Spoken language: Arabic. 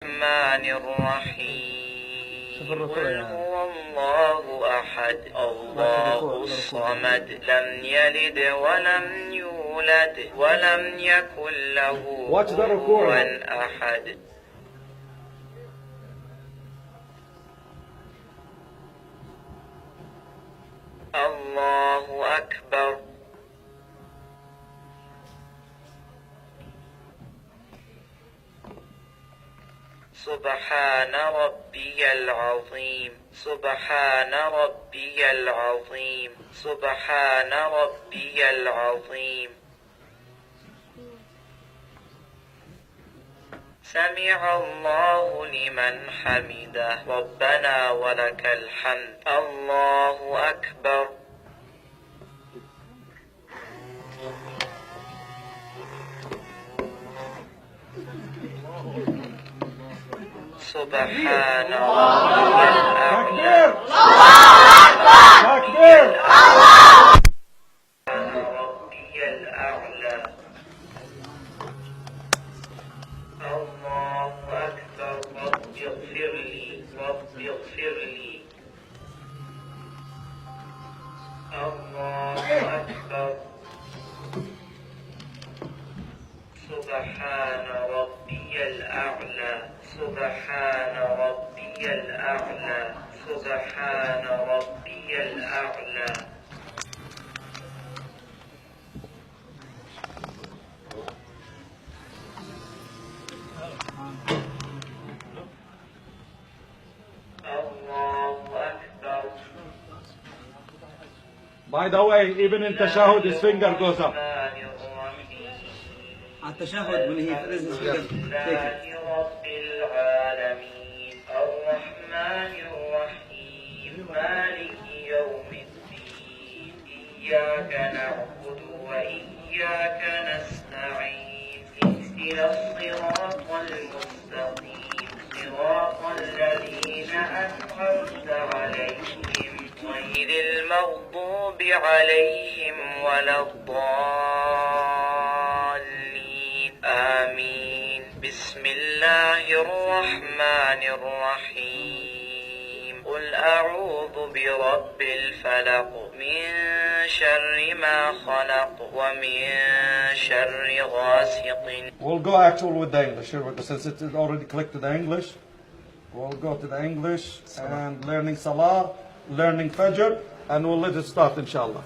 الرحمن الرحيم قل هو الله أحد الله الصمد لم يلد ولم يولد ولم يكن له كفوا أحد. الله أكبر. سبحان ربي العظيم سبحان ربي العظيم سبحان ربي العظيم. سمع الله لمن حمده ربنا ولك الحمد. الله أكبر. سبحان ربي الأعلى. تكبير. سبحان ربي الأعلى. الله أكبر. رب اغفر لي رب اغفر لي. الله أكبر. سبحان ربي الأعلى سبحان ربي الأعلى سبحان ربي الأعلى. الله أكبر. By the way, even in tashahud, his finger goes up. التشهد when he raises his finger, take it. رب العالمين الرحمن الرحيم مالك يوم الدين إياك نعبد وإياك نستعين اهدنا الصراط المستقيم صراط الذين أنعمت عليهم غير المغضوب عليهم ولا الضالين آمين. بسم الله الرحمن الرحيم قل أعوذ برب الفلق من شر ما خلق ومن شر غاسق. We'll go actual with the English here, since it's already clicked to the English. We'll go to the English and learning Salah, learning Fajr, and we'll let it start inshallah.